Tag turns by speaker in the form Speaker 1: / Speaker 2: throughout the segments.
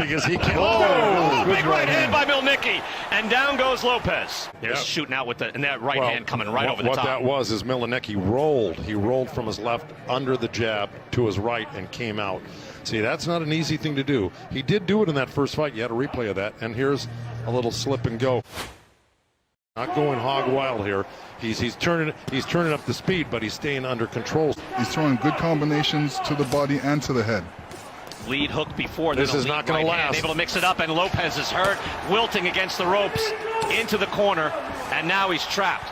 Speaker 1: because he can't.
Speaker 2: Oh, big right hand by Mielnicki, and down goes Lopez. There's shooting out with and that right hand coming right over the top.
Speaker 1: What that was is Mielnicki rolled. He rolled from his left under the jab to his right and came out. See, that's not an easy thing to do. He did do it in that first fight. You had a replay of that, and here's a little slip and go. Not going hog wild here. He's turning up the speed, but he's staying under control.
Speaker 3: He's throwing good combinations to the body and to the head.
Speaker 2: Lead hook before.
Speaker 1: This is not going to last.
Speaker 2: Able to mix it up, and Lopez is hurt, wilting against the ropes into the corner, and now he's trapped.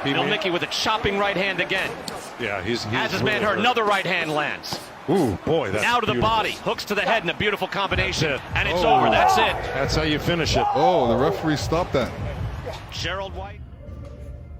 Speaker 2: Mielnicki with a chopping right hand again.
Speaker 1: Yeah, he's
Speaker 2: has his man hurt. Another right hand lands.
Speaker 1: Ooh, boy, that's
Speaker 2: now to the
Speaker 1: beautiful.
Speaker 2: Body, hooks to the head in a beautiful combination, and it's
Speaker 1: over.
Speaker 2: That's it.
Speaker 1: That's how you finish it.
Speaker 3: Oh, the referee stopped that.
Speaker 2: Gerald White.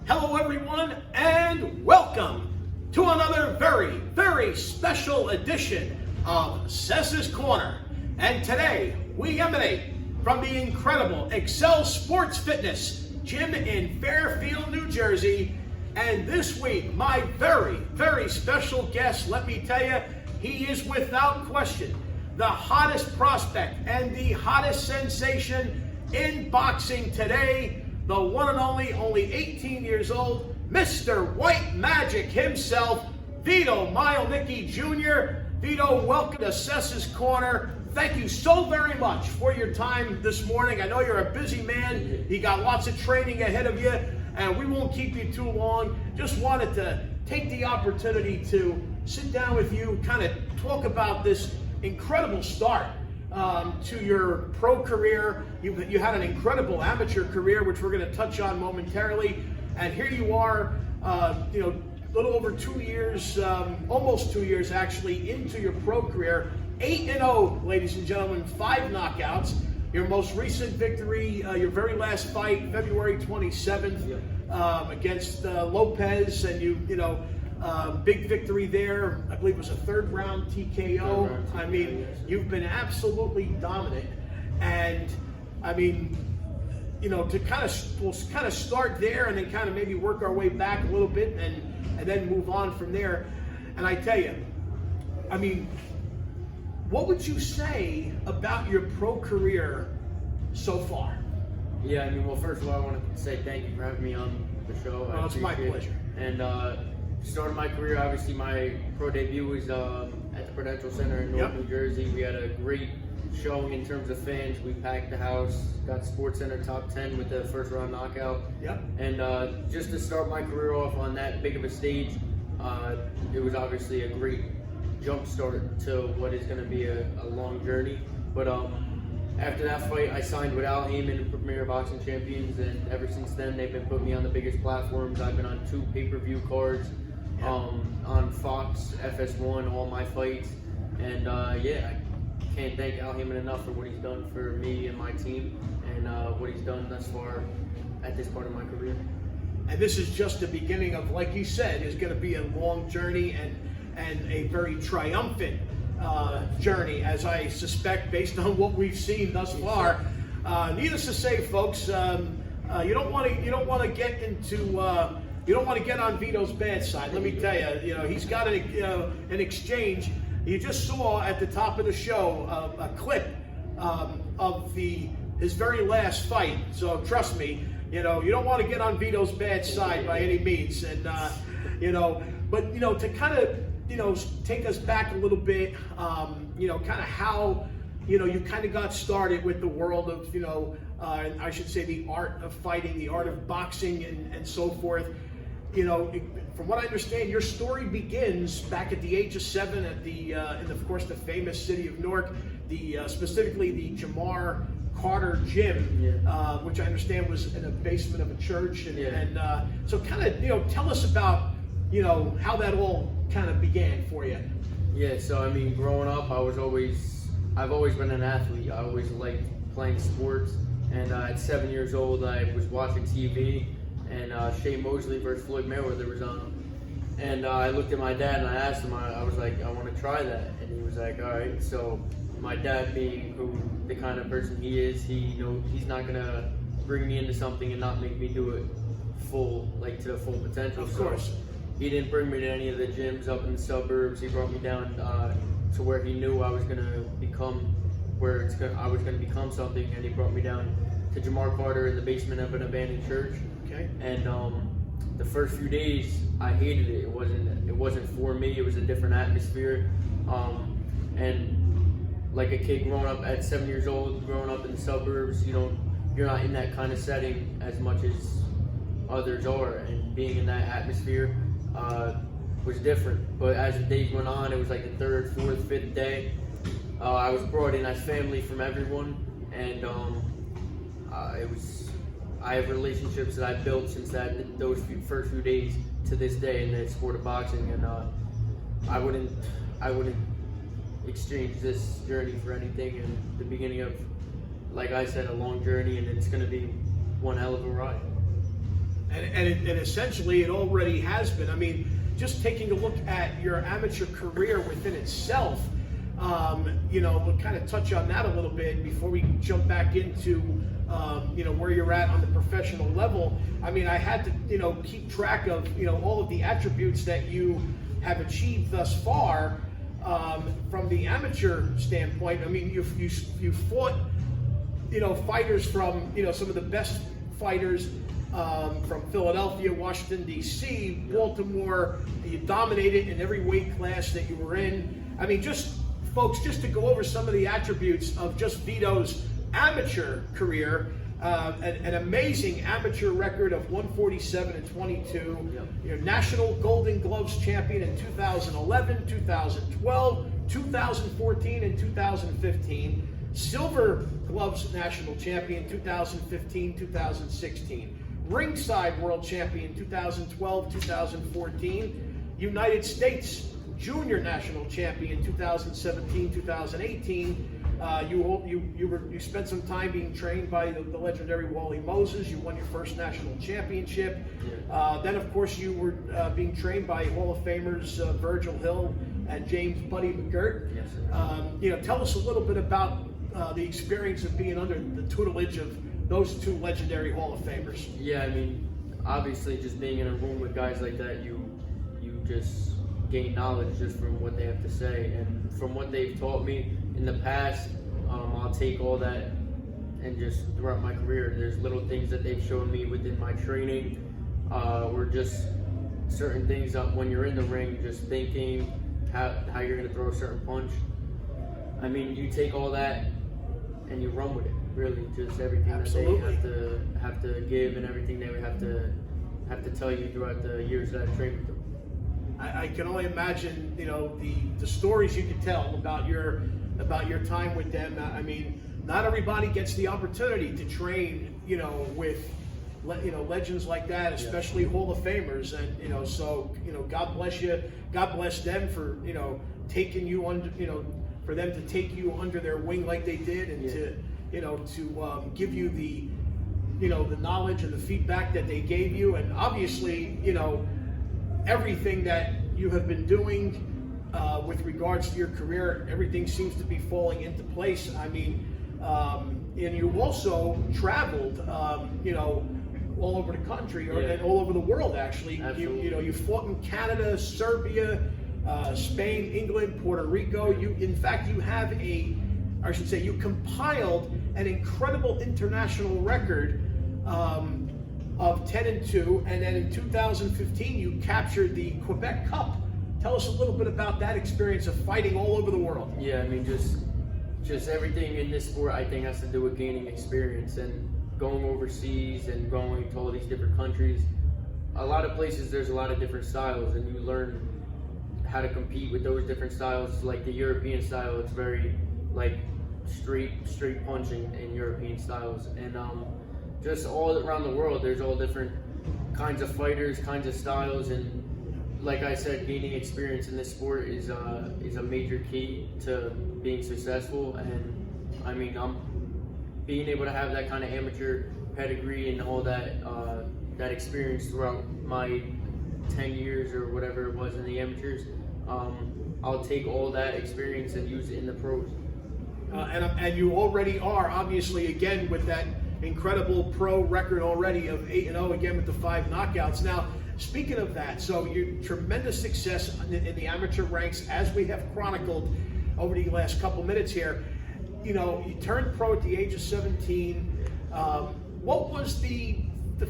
Speaker 4: Hello, everyone, and welcome to another very, very special edition of Sessa's Corner. And today, we emanate from the incredible Excel Sports Fitness Gym in Fairfield, New Jersey. And this week, my very, very special guest, let me tell you, he is without question the hottest prospect and the hottest sensation in boxing today. The one and only 18 years old, Mr. White Magic himself, Vito Mielnicki Jr. Vito, welcome to Sessa's Corner. Thank you so very much for your time this morning. I know you're a busy man. You got lots of training ahead of you, and we won't keep you too long. Just wanted to take the opportunity to sit down with you, kind of talk about this incredible start to your pro career. You had an incredible amateur career, which we're going to touch on momentarily. And here you are, a little over 2 years, almost 2 years actually, into your pro career. 8-0, ladies and gentlemen, 5 knockouts. Your most recent victory, your very last fight, February 27th, against Lopez, and big victory there. I believe it was a third round TKO. I mean, you've been absolutely dominant, and I mean, to kind of start there and then kind of maybe work our way back a little bit and then move on from there. And I tell you, I mean, what would you say about your pro career so far?
Speaker 5: Yeah, I mean, well, first of all, I want to say thank you for having me on the show.
Speaker 4: Well, it's my pleasure.
Speaker 5: And started my career, obviously, my pro debut was at the Prudential Center in North New Jersey. We had a great showing in terms of fans. We packed the house, got Sports Center top 10 with the first round knockout. And just to start my career off on that big of a stage, it was obviously a great jump start to what is going to be a long journey. But after that fight, I signed with Al Heyman, Premier Boxing Champions, and ever since then, they've been putting me on the biggest platforms. I've been on 2 pay-per-view cards, on Fox, FS1, all my fights. And I can't thank Al Heyman enough for what he's done for me and my team, and what he's done thus far at this part of my career.
Speaker 4: And this is just the beginning of, like you said, is going to be a long journey and a very triumphant journey, as I suspect, based on what we've seen thus far. Needless to say, folks, you don't want to get into you don't want to get on Vito's bad side. Let me tell you, he's got an exchange. You just saw at the top of the show a clip of his very last fight. So trust me, you don't want to get on Vito's bad side by any means. And but to kind of take us back a little bit, kind of how you kind of got started with the world of I should say the art of fighting, the art of boxing, and so forth. From what I understand, your story begins back at the age of 7 at in of course the famous city of Newark, specifically the Jamar Carter Gym, which I understand was in a basement of a church, and so kind of tell us about how that all kind of began for you.
Speaker 5: Yeah, so I mean, growing up, I've always been an athlete. I always liked playing sports, and at 7 years old, I was watching TV. And Shea Mosley versus Floyd Mayweather was on. And I looked at my dad and I asked him, I was like, I want to try that. And he was like, all right. So my dad, being the kind of person he is, he's not going to bring me into something and not make me do it to the full potential.
Speaker 4: Of course.
Speaker 5: So he didn't bring me to any of the gyms up in the suburbs. He brought me down to where he knew I was going to become where I was going to become something, and he brought me down to Jamar Carter in the basement of an abandoned church.
Speaker 4: Okay.
Speaker 5: And the first few days, I hated it. It wasn't for me. It was a different atmosphere. And like a kid growing up at 7 years old, growing up in the suburbs, you're not in that kind of setting as much as others are. And being in that atmosphere was different. But as the days went on, it was like the third, fourth, fifth day. I was brought in as family from everyone, and I have relationships that I've built since those first few days to this day in the sport of boxing, and I wouldn't exchange this journey for anything. And the beginning of, like I said, a long journey, and it's going to be one hell of a ride.
Speaker 4: And essentially, it already has been. I mean, just taking a look at your amateur career within itself, we'll kind of touch on that a little bit before we jump back into, where you're at on the professional level. I mean, I had to, keep track of, all of the attributes that you have achieved thus far from the amateur standpoint. I mean, you fought, fighters from, some of the best fighters from Philadelphia, Washington, D.C., Baltimore. You dominated in every weight class that you were in. I mean, folks, just to go over some of the attributes of just Vito's amateur career, an amazing amateur record of 147-22.
Speaker 5: Yep.
Speaker 4: You're National Golden Gloves champion in 2011, 2012, 2014, and 2015. Silver Gloves national champion 2015, 2016. Ringside world champion 2012, 2014. United States Junior National Champion 2017, 2018. You spent some time being trained by the legendary Wally Moses. You won your first national championship. Then, of course, you were being trained by Hall of Famers Virgil Hill and James Buddy McGirt.
Speaker 5: Yes, sir.
Speaker 4: Tell us a little bit about the experience of being under the tutelage of those two legendary Hall of Famers.
Speaker 5: Yeah, I mean, obviously, just being in a room with guys like that, you just gain knowledge just from what they have to say, and from what they've taught me in the past. I'll take all that, and just throughout my career, there's little things that they've shown me within my training, or just certain things that when you're in the ring, just thinking how you're going to throw a certain punch. I mean, you take all that and you run with it. Really, just everything
Speaker 4: Absolutely.
Speaker 5: that they have to give, and everything they would have to tell you throughout the years that I've trained with them.
Speaker 4: I can only imagine, the stories you could tell about your time with them. I mean, not everybody gets the opportunity to train, with, legends like that, especially Hall of Famers, and so God bless you, God bless them for taking you under, for them to take you under their wing like they did, and to give you the the knowledge and the feedback that they gave you, and obviously everything that you have been doing with regards to your career, everything seems to be falling into place. I mean, and you also traveled, all over the country, and all over the world, actually. You fought in Canada, Serbia, Spain, England, Puerto Rico. In fact, you have you compiled an incredible international record of 10-2, and then in 2015 you captured the Quebec Cup. Tell us a little bit about that experience of fighting all over the world.
Speaker 5: Yeah, I mean, just everything in this sport, I think, has to do with gaining experience and going overseas and going to all these different countries. A lot of places, there's a lot of different styles, and you learn how to compete with those different styles. Like the European style, it's very like straight punching in European styles, and just all around the world, there's all different kinds of fighters, kinds of styles, and like I said, gaining experience in this sport is a major key to being successful. And I mean, being able to have that kind of amateur pedigree and all that that experience throughout my 10 years or whatever it was in the amateurs, I'll take all that experience and use it in the pros.
Speaker 4: And you already are, obviously, again, with that incredible pro record already of 8-0, again with the 5 knockouts. Now, speaking of that, so your tremendous success in the amateur ranks, as we have chronicled over the last couple minutes here. you turned pro at the age of 17. What was the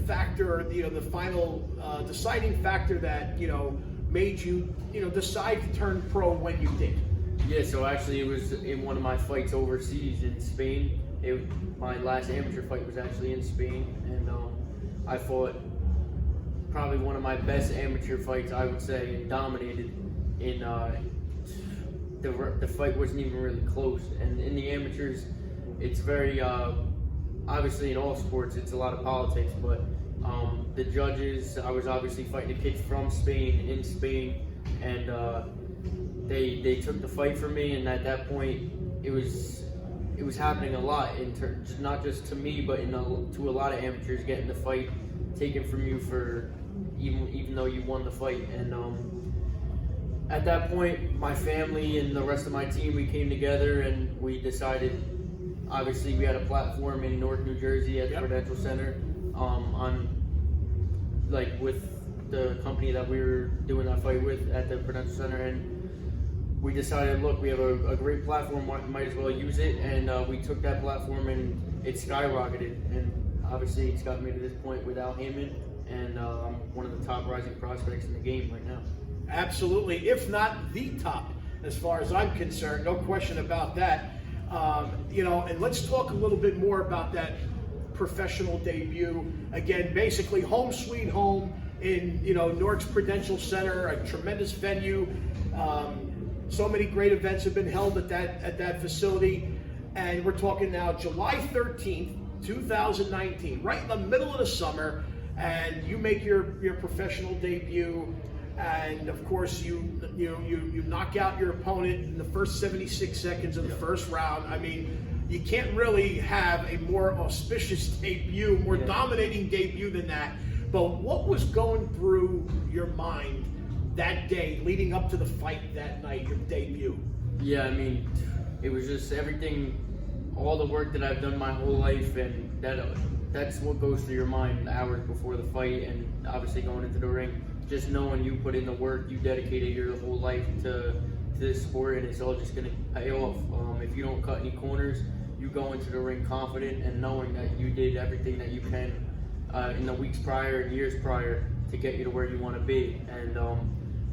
Speaker 4: factor, the final deciding factor that made you decide to turn pro when you did?
Speaker 5: Yeah, so actually it was in one of my fights overseas in Spain. My last amateur fight was actually in Spain, and I fought probably one of my best amateur fights, I would say, and dominated. In the fight wasn't even really close, and in the amateurs, it's very obviously in all sports it's a lot of politics, but the judges, I was obviously fighting a kid from Spain in Spain, and they took the fight from me, and at that point it was happening a lot not just to me, but to a lot of amateurs, getting the fight taken from you for even though you won the fight. And at that point, my family and the rest of my team, we came together and we decided, obviously we had a platform in Newark, New Jersey at the Prudential Center, with the company that we were doing that fight with at the Prudential Center, and we decided, look, we have a great platform, might as well use it, and we took that platform and it skyrocketed, and obviously it's got me to this point without Heyman, and I'm one of the top rising prospects in the game right now.
Speaker 4: Absolutely, if not the top, as far as I'm concerned, no question about that. And let's talk a little bit more about that professional debut. Again, basically home sweet home in Newark's Prudential Center, a tremendous venue. So many great events have been held at that facility, and we're talking now July 13th, 2019, right in the middle of the summer, and you make your professional debut, and of course you knock out your opponent in the first 76 seconds of the first round. I mean, you can't really have a more auspicious debut, more dominating debut than that. But what was going through your mind that day leading up to the fight that night, your debut?
Speaker 5: Yeah, I mean, it was just everything, all the work that I've done my whole life, and that's what goes through your mind hours before the fight, and obviously going into the ring, just knowing you put in the work, you dedicated your whole life to this sport, and it's all just going to pay off. If you don't cut any corners, you go into the ring confident and knowing that you did everything that you can in the weeks prior and years prior to get you to where you want to be. And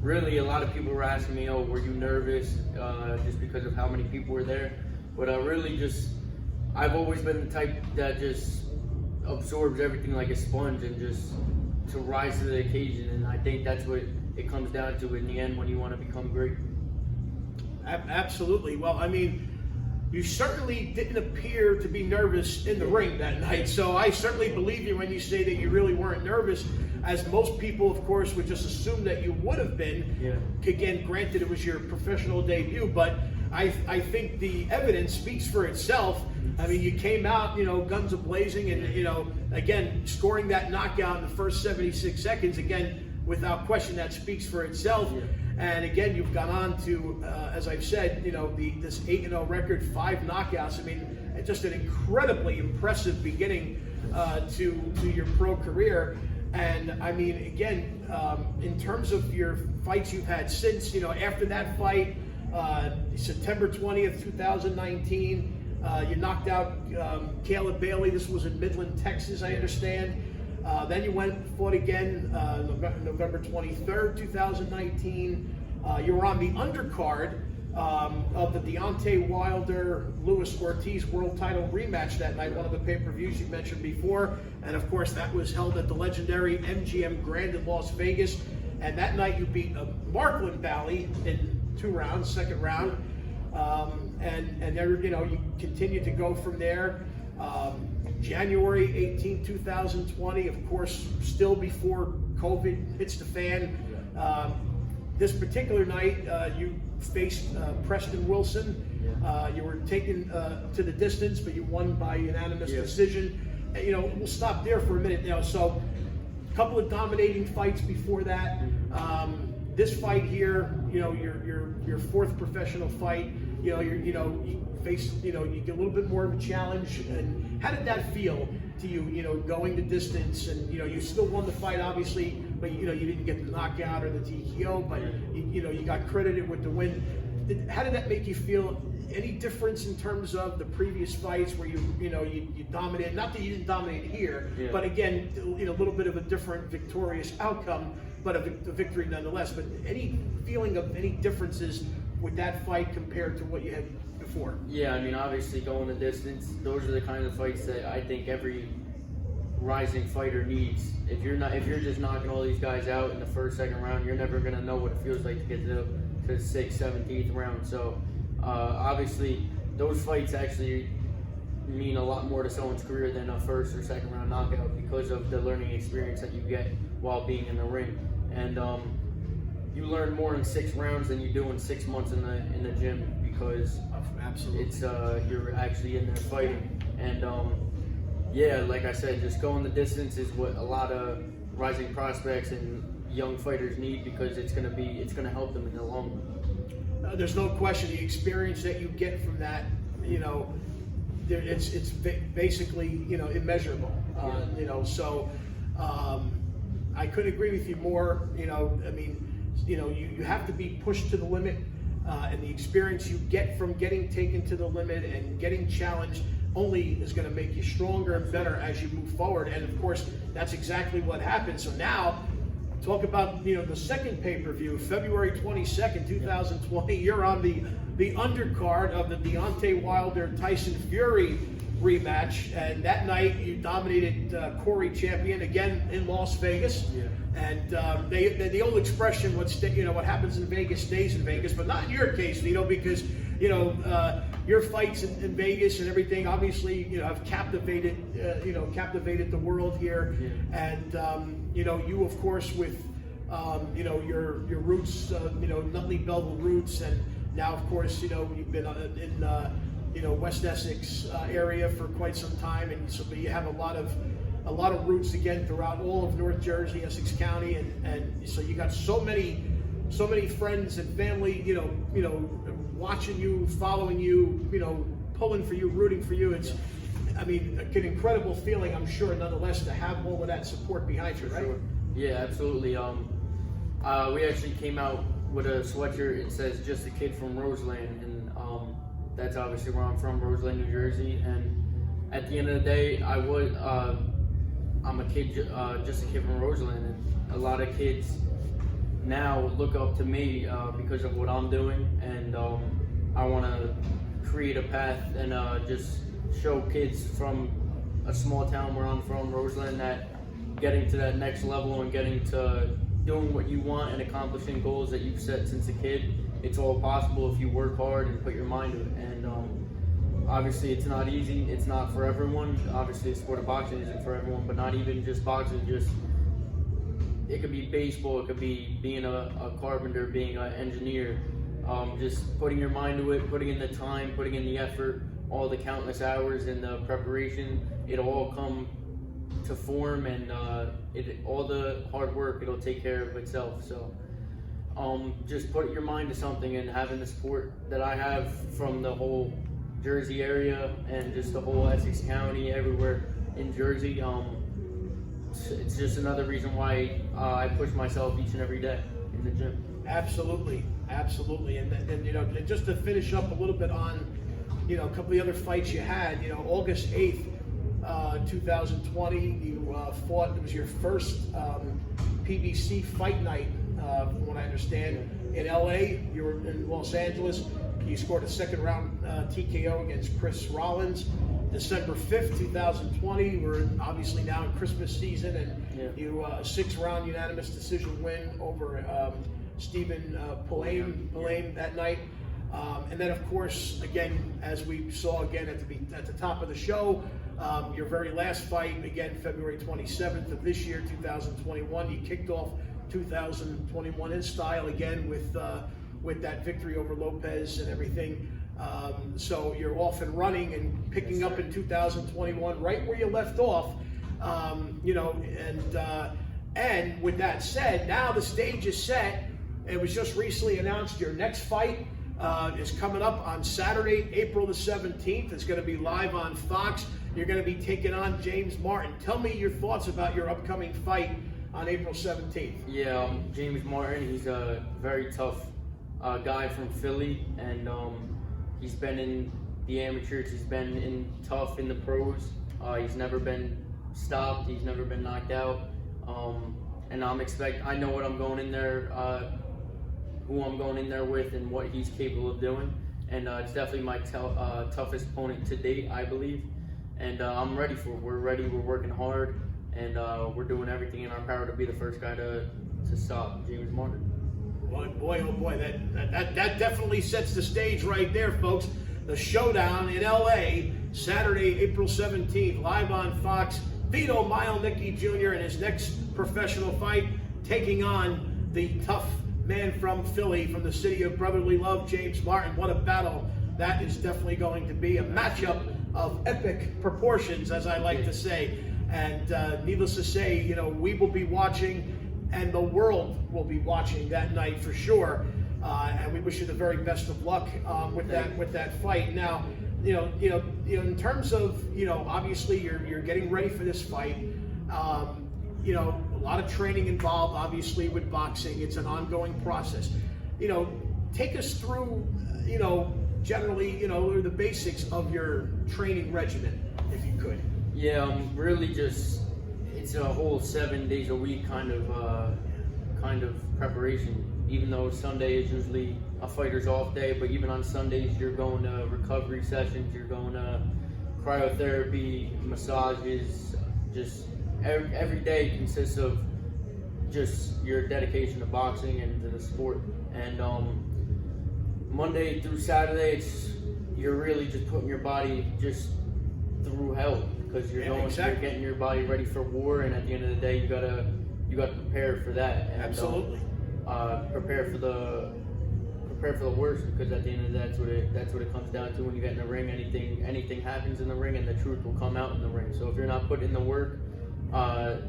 Speaker 5: really, a lot of people were asking me, were you nervous just because of how many people were there? But I've always been the type that just absorbs everything like a sponge and just to rise to the occasion. And I think that's what it comes down to in the end when you want to become great.
Speaker 4: Absolutely. Well, I mean, you certainly didn't appear to be nervous in the ring that night, so I certainly believe you when you say that you really weren't nervous, as most people, of course, would just assume that you would have been.
Speaker 5: Yeah.
Speaker 4: Again, granted, it was your professional debut, but I think the evidence speaks for itself. I mean, you came out, guns a-blazing, and, again, scoring that knockout in the first 76 seconds, again, without question, that speaks for itself. Yeah. And again, you've gone on to, as I've said, this 8-0 record, 5 knockouts. I mean, just an incredibly impressive beginning to your pro career. And I mean, again, in terms of your fights you've had since, after that fight, September 20th, 2019, you knocked out Caleb Bailey. This was in Midland, Texas, I understand. Then you went and fought again November 23rd, 2019. You were on the undercard of the Deontay Wilder-Luis Ortiz world title rematch that night, one of the pay-per-views you mentioned before. And of course, that was held at the legendary MGM Grand in Las Vegas. And that night you beat Marklin Bally in 2 rounds, second round. And there, you continued to go from there. January 18, 2020, of course, still before COVID hits the fan. This particular night, you faced Preston Wilson. You were taken to the distance, but you won by unanimous decision. And, we'll stop there for a minute now. So, a couple of dominating fights before that. This fight here, your 4th professional fight. You face, you get a little bit more of a challenge. And how did that feel to you? Going the distance, and you still won the fight, obviously, but you didn't get the knockout or the TKO, but you got credited with the win. how did that make you feel? Any difference in terms of the previous fights where you dominated? Not that you didn't dominate here, but again, a little bit of a different victorious outcome, but a victory nonetheless. But any feeling of any differences with that fight compared to what you had before?
Speaker 5: Yeah, I mean, obviously going the distance, those are the kind of fights that I think every rising fighter needs. If you're just knocking all these guys out in the first, second round, you're never gonna know what it feels like to get to the 6th, 7th, 8th round. So obviously those fights actually mean a lot more to someone's career than a first or second round knockout because of the learning experience that you get while being in the ring. And you learn more in 6 rounds than you do in 6 months in the gym, because it's you're actually in there fighting. And yeah, like I said, just going the distance is what a lot of rising prospects and young fighters need, because it's gonna help them in the long run.
Speaker 4: There's no question the experience that you get from that, it's basically immeasurable. So I couldn't agree with you more. I mean, you have to be pushed to the limit, and the experience you get from getting taken to the limit and getting challenged only is going to make you stronger and better as you move forward. And of course, that's exactly what happened. So now, talk about the second pay-per-view, February 22nd, 2020. You're on the undercard of the Deontay Wilder Tyson Fury rematch, and that night you dominated Corey Champion again in Las Vegas. Yeah. And the old expression, what happens in Vegas stays in Vegas, but not in your case, Vito, because your fights in Vegas and everything obviously have captivated the world here. Yeah. And you of course with your roots, Nutley Belleville roots, and now of course you've been in West Essex area for quite some time, and so you have a lot of roots again throughout all of North Jersey, Essex County, and so you got so many friends and family, watching you, following you, pulling for you, rooting for you. It's, I mean, an incredible feeling, I'm sure, nonetheless, to have all of that support behind you, right?
Speaker 5: Sure. Yeah, absolutely. We actually came out with a sweatshirt. It says "Just a Kid from Roseland," and that's obviously where I'm from, Roseland, New Jersey. And at the end of the day, I'm a kid, just a kid from Roseland, and a lot of kids now look up to me because of what I'm doing, and I want to create a path and just show kids from a small town where I'm from, Roseland, that getting to that next level and getting to doing what you want and accomplishing goals that you've set since a kid, it's all possible if you work hard and put your mind to it. And obviously it's not easy, it's not for everyone. Obviously the sport of boxing isn't for everyone, but not even just boxing, it could be baseball, it could be being a carpenter, being an engineer, just putting your mind to it, putting in the time, putting in the effort, all the countless hours and the preparation, it'll all come to form, and all the hard work, it'll take care of itself. So just put your mind to something, and having the support that I have from the whole Jersey area and just the whole Essex County, everywhere in Jersey, it's just another reason why I push myself each and every day in the gym. Absolutely.
Speaker 4: And just to finish up a little bit on, a couple of the other fights you had, August 8th, 2020, you fought, it was your first PBC fight night, from what I understand, in LA. You were in Los Angeles. You scored a second round TKO against Chris Rollins. December 5th, 2020, we're obviously now in Christmas season, and you a 6-round unanimous decision win over Stephen Pulane that night. And then, of course, again, as we saw again at the top of the show, your very last fight, again, February 27th of this year, 2021, you kicked off 2021 in style again with that victory over Lopez and everything. So you're off and running and picking up in 2021 right where you left off, and with that said, now the stage is set. It was just recently announced your next fight is coming up on Saturday, April the 17th. It's going to be live on Fox. You're going to be taking on James Martin. Tell me your thoughts about your upcoming fight on April 17th.
Speaker 5: Yeah, James Martin, he's a very tough a guy from Philly, and he's been in the amateurs, he's been in tough in the pros. He's never been stopped, he's never been knocked out, and I know what I'm going in there, who I'm going in there with, and what he's capable of doing. And it's definitely my toughest opponent to date, I believe. And I'm ready for it. We're ready, we're working hard, and we're doing everything in our power to be the first guy to stop James Martin.
Speaker 4: Boy, oh boy, that definitely sets the stage right there, folks. The showdown in LA, Saturday, April 17th, live on Fox. Vito Mielnicki Jr. in his next professional fight, taking on the tough man from Philly, from the city of brotherly love, James Martin. What a battle that is definitely going to be. A matchup of epic proportions, as I like to say. And needless to say, you know, we will be watching, and the world will be watching that night for sure. And we wish you the very best of luck with that fight. Now, in terms of, obviously you're getting ready for this fight. A lot of training involved, obviously, with boxing. It's an ongoing process. Take us through, generally, the basics of your training regimen, if you could.
Speaker 5: Yeah, really it's a whole 7 days a week kind of preparation. Even though Sunday is usually a fighter's off day, but even on Sundays you're going to recovery sessions, you're going to cryotherapy, massages. Just every day consists of just your dedication to boxing and to the sport. And Monday through Saturday, you're really just putting your body just through hell, because you're getting your body ready for war. And at the end of the day, you gotta prepare for that. And,
Speaker 4: absolutely.
Speaker 5: Prepare for the worst, because at the end of the day, that's what it comes down to. When you get in the ring, anything happens in the ring, and the truth will come out in the ring. So if you're not putting in the work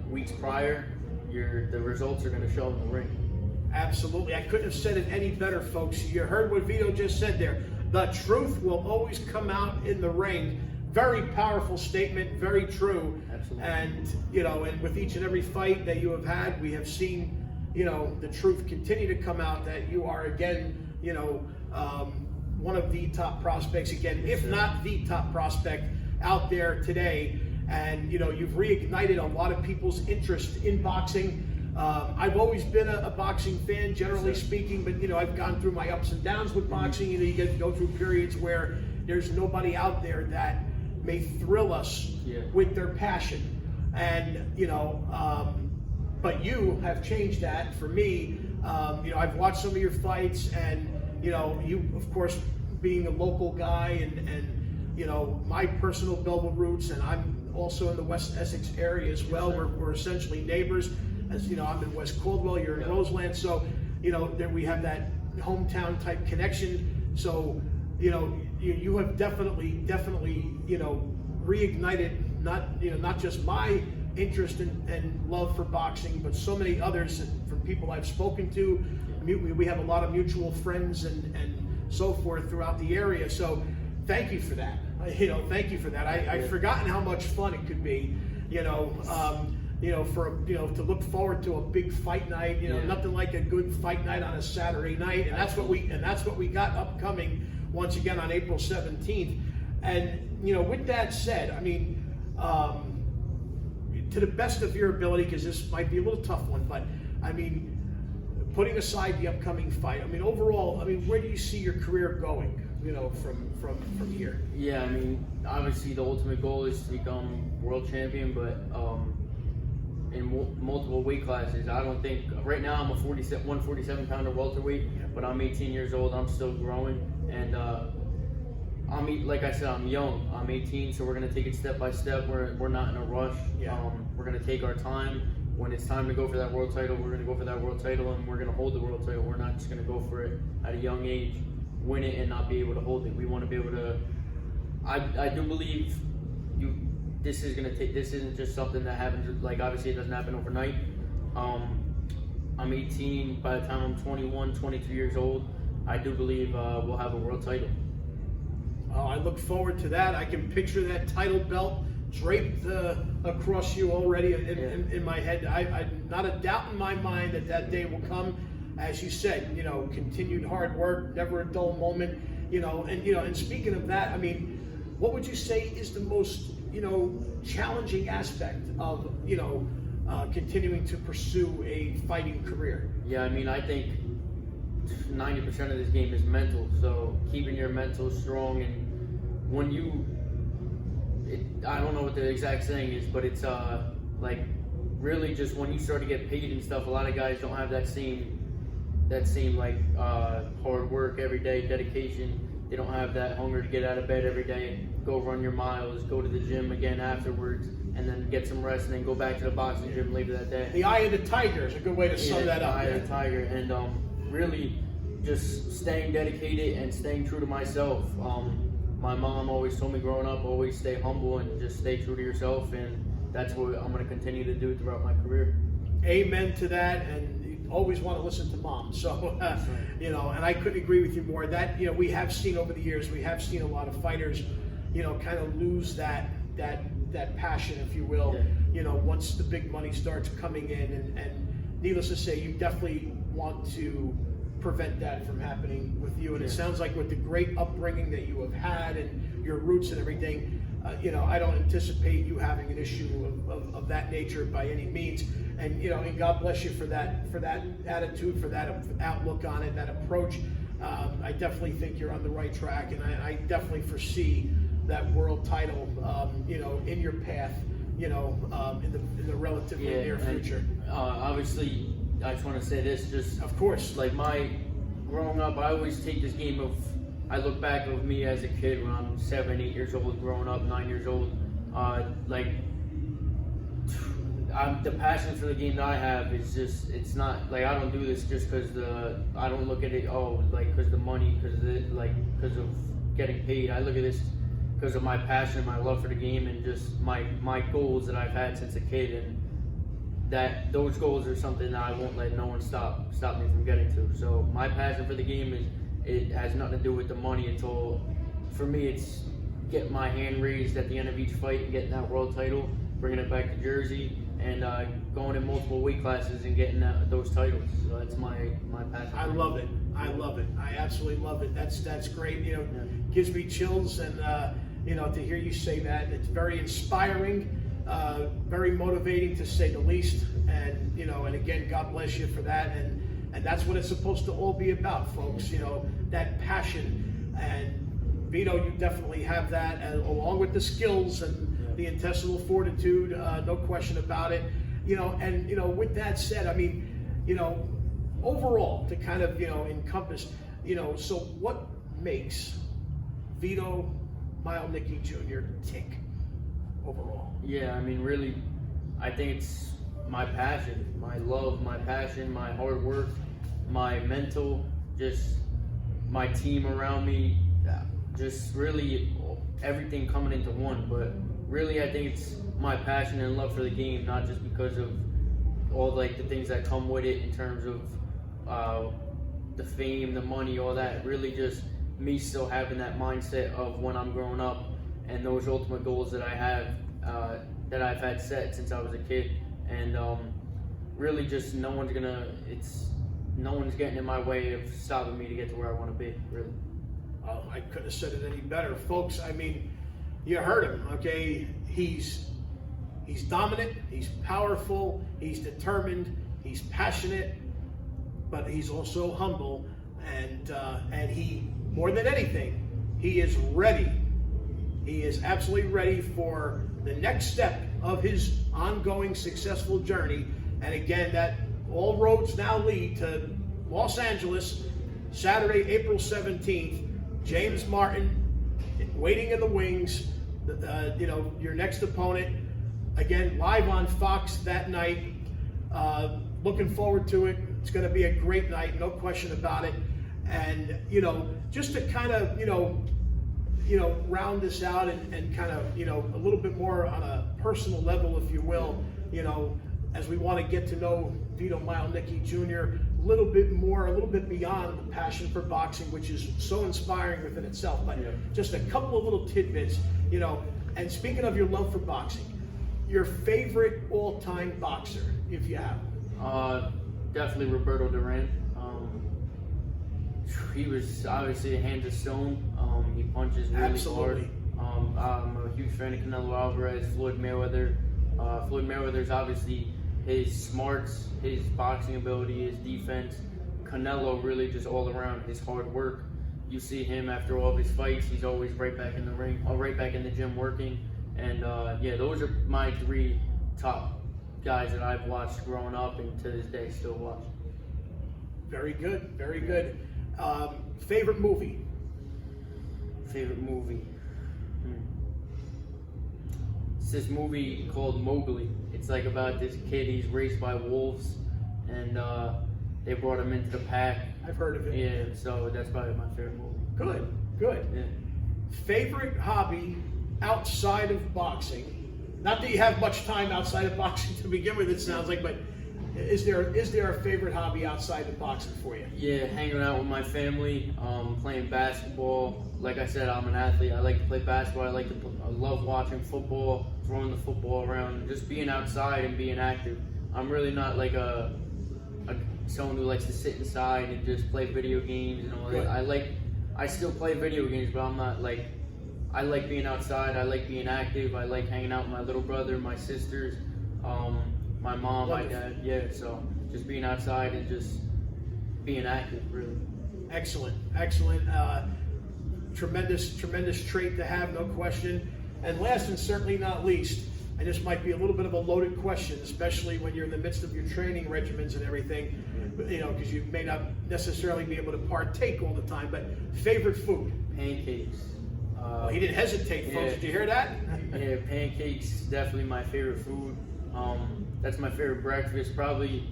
Speaker 5: weeks prior, the results are going to show in the ring.
Speaker 4: Absolutely. I couldn't have said it any better, folks. You heard what Vito just said there. The truth will always come out in the ring. Very powerful statement, very true.
Speaker 5: Absolutely.
Speaker 4: And with each and every fight that you have had, we have seen the truth continue to come out, that you are again, one of the top prospects again, if not the top prospect out there today. And you've reignited a lot of people's interest in boxing. I've always been a boxing fan, generally speaking, but I've gone through my ups and downs with boxing. You get to go through periods where there's nobody out there that may thrill us with their passion. And but you have changed that for me. I've watched some of your fights, and you, of course, being a local guy, and my personal Belleville roots, and I'm also in the West Essex area as well. We're essentially neighbors. As I'm in West Caldwell, you're in Roseland, so there we have that hometown type connection. So you have definitely reignited not just my interest and love for boxing, but so many others from people I've spoken to. We have a lot of mutual friends and so forth throughout the area. So thank you for that. Thank you for that. I've forgotten how much fun it could be. To look forward to a big fight night. Nothing like a good fight night on a Saturday night, and that's what we got upcoming once again on April 17th. And with that said, I mean. To the best of your ability, because this might be a little tough one, but I mean, putting aside the upcoming fight, I mean, overall, where do you see your career going? From here. Yeah, I mean, obviously the ultimate goal is to become world champion, but in multiple weight classes. I don't think right now I'm a 147 pounder welterweight, but I'm 18 years old. I'm still growing, and like I said, I'm young. I'm 18, so we're gonna take it step by step. We're not in a rush. We're gonna take our time. When it's time to go for that world title, we're gonna go for that world title, and we're gonna hold the world title. We're not just gonna go for it at a young age, win it, and not be able to hold it. We want to be able to. I do believe this isn't just something that happens. Like, obviously, it doesn't happen overnight. I'm 18. By the time I'm 21, 22 years old, I do believe we'll have a world title. I look forward to that. I can picture that title belt draped across you already in my head. I not a doubt in my mind that day will come. as you said, continued hard work, never a dull moment, and speaking of that, I mean, what would you say is the most, challenging aspect of, continuing to pursue a fighting career?
Speaker 5: Yeah, I mean, I think 90% of this game is mental. So keeping your mental strong, and when I don't know what the exact saying is, but it's like really just when you start to get paid and stuff. A lot of guys don't have that same like hard work every day, dedication. They don't have that hunger to get out of bed every day, go run your miles, go to the gym again afterwards, and then get some rest, and then go back to the boxing gym later that day.
Speaker 4: The eye of the tiger is a good way to sum that up.
Speaker 5: The eye of the tiger, and really just staying dedicated and staying true to myself. My mom always told me growing up, always stay humble and just stay true to yourself, and that's what I'm going to continue to do throughout my career.
Speaker 4: Amen to that, and you always want to listen to mom. So, and I couldn't agree with you more. That, we have seen over the years, we have seen a lot of fighters, kind of lose that passion, if you will, once the big money starts coming in, and needless to say, you definitely want to prevent that from happening with you. And it sounds like with the great upbringing that you have had and your roots and everything, I don't anticipate you having an issue of that nature by any means. And and God bless you for that attitude, for that outlook on it, that approach. I definitely think you're on the right track, and I definitely foresee that world title, in your path, in the relatively near future.
Speaker 5: Obviously, I just want to say this, just
Speaker 4: of course,
Speaker 5: like growing up, I always take this game of. I look back of me as a kid when I'm 7, 8 years old, growing up, 9 years old. The passion for the game that I have is just, it's not like I don't do this just because I don't look at it because the money, because of getting paid. I look at this because of my passion and my love for the game, and just my goals that I've had since a kid, and that those goals are something that I won't let no one stop me from getting to. So my passion for the game it has nothing to do with the money. For me, it's getting my hand raised at the end of each fight and getting that world title, bringing it back to Jersey, and going in multiple weight classes and getting those titles. So that's my passion.
Speaker 4: I love it. I absolutely love it. That's great. Gives me chills, and to hear you say that, it's very inspiring, very motivating to say the least. And and again, God bless you for that. And that's what it's supposed to all be about, folks. That passion. And Vito, you definitely have that, and along with the skills and the intestinal fortitude, no question about it. And with that said, I mean, overall, to kind of encompass, so what makes Vito Mielnicki Jr. tick overall?
Speaker 5: Yeah, I mean, really, I think it's my passion, my love, my passion, my hard work, my mental, just my team around me, just really everything coming into one. But really, I think it's my passion and love for the game, not just because of all the things that come with it in terms of the fame, the money, all that. Really just me still having that mindset of when I'm growing up, and those ultimate goals that I have, that I've had set since I was a kid. And really just no one's getting in my way of stopping me to get to where I want to be, really.
Speaker 4: Oh, I couldn't have said it any better. Folks, I mean, you heard him, okay? He's dominant, he's powerful, he's determined, he's passionate, but he's also humble, and he, more than anything, he is ready. He is absolutely ready for the next step of his ongoing successful journey. And again, that all roads now lead to Los Angeles, Saturday, April 17th. James Martin, waiting in the wings. Your next opponent, again, live on Fox that night. Looking forward to it. It's going to be a great night, no question about it. And just to kind of round this out and kind of a little bit more on a personal level, if you will, as we want to get to know Vito Mielnicki Jr. a little bit beyond the passion for boxing, which is so inspiring within itself. But just a couple of little tidbits, and speaking of your love for boxing, your favorite all-time boxer, if you have.
Speaker 5: Definitely Roberto Duran. He was obviously a hand of stone. He punches really
Speaker 4: Absolutely.
Speaker 5: hard. I'm a huge fan of Canelo Alvarez, Floyd Mayweather. Floyd Mayweather's obviously his smarts, his boxing ability, his defense. Canelo really just all around his hard work. You see him after all of his fights, he's always right back in the ring, or right back in the gym working. And yeah, those are my 3 top guys that I've watched growing up and to this day still watch.
Speaker 4: Very good, very good. Favorite movie?
Speaker 5: Favorite movie? It's this movie called Mowgli. It's like about this kid, he's raised by wolves, and they brought him into the pack.
Speaker 4: I've heard of it.
Speaker 5: Yeah, so that's probably my favorite movie.
Speaker 4: Good, good.
Speaker 5: Yeah.
Speaker 4: Favorite hobby outside of boxing? Not that you have much time outside of boxing to begin with, it sounds like, but is there a favorite hobby outside of boxing for you?
Speaker 5: Yeah, hanging out with my family, playing basketball. Like I said, I'm an athlete. I like to play basketball. I love watching football, throwing the football around, just being outside and being active. I'm really not like someone who likes to sit inside and just play video games and all that. I still play video games, but I'm not like, I like being outside. I like being active. I like hanging out with my little brother, my sisters, my mom, my dad. Yeah, so just being outside and just being active, really.
Speaker 4: Excellent, excellent. Tremendous trait to have, no question. And last and certainly not least, and this might be a little bit of a loaded question, especially when you're in the midst of your training regimens and everything, you know, because you may not necessarily be able to partake all the time, but favorite food?
Speaker 5: Pancakes.
Speaker 4: Well, he didn't hesitate, folks.
Speaker 5: Yeah.
Speaker 4: Did you hear that?
Speaker 5: Yeah, pancakes, definitely my favorite food. That's my favorite breakfast. Probably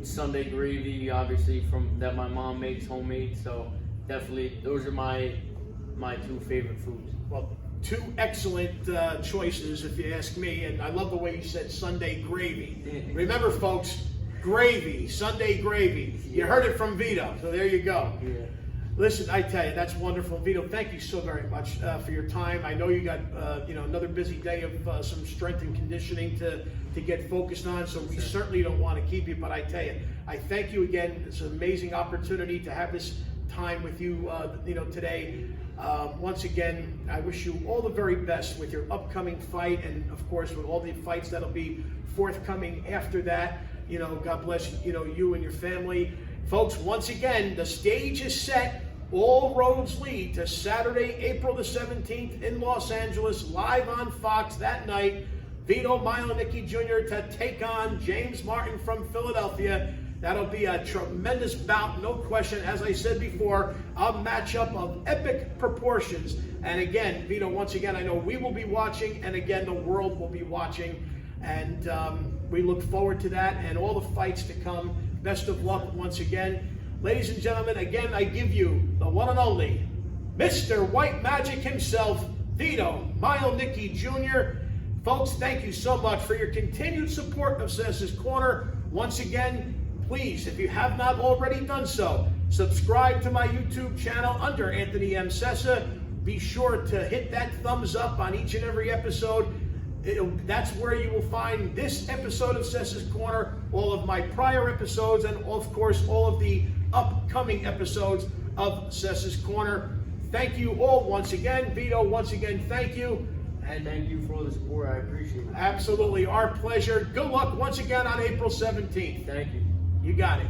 Speaker 5: Sunday gravy, obviously, that my mom makes homemade. So definitely, those are my 2 favorite foods.
Speaker 4: Well, 2 excellent choices, if you ask me. And I love the way you said Sunday gravy. Remember, folks, gravy, Sunday gravy. You heard it from Vito, so there you go.
Speaker 5: Yeah.
Speaker 4: Listen, I tell you, that's wonderful. Vito, thank you so very much for your time. I know you got another busy day of some strength and conditioning to get focused on, so we certainly don't want to keep you, but I tell you, I thank you again. It's an amazing opportunity to have this time with you, today. Once again, I wish you all the very best with your upcoming fight, and of course with all the fights that'll be forthcoming after that. You know, God bless you and your family. Folks, once again, the stage is set. All roads lead to Saturday, April the 17th in Los Angeles, live on Fox that night. Vito Mielnicki Jr. to take on James Martin from Philadelphia. That'll be a tremendous bout, no question. As I said before, a matchup of epic proportions. And again, Vito, once again, I know we will be watching, and again, the world will be watching. And we look forward to that and all the fights to come. Best of luck once again. Ladies and gentlemen, again, I give you the one and only Mr. White Magic himself, Vito Mielnicki Jr. Folks, thank you so much for your continued support of Sessa's Corner. Once again, please, if you have not already done so, subscribe to my YouTube channel under Anthony M. Sessa. Be sure to hit that thumbs up on each and every episode. That's where you will find this episode of Sessa's Corner, all of my prior episodes, and of course all of the upcoming episodes of Sessa's Corner. Thank you all once again. Vito, once again, thank you.
Speaker 5: And thank you for all the support. I appreciate it.
Speaker 4: Absolutely, our pleasure. Good luck once again on April 17th.
Speaker 5: Thank you.
Speaker 4: You got it.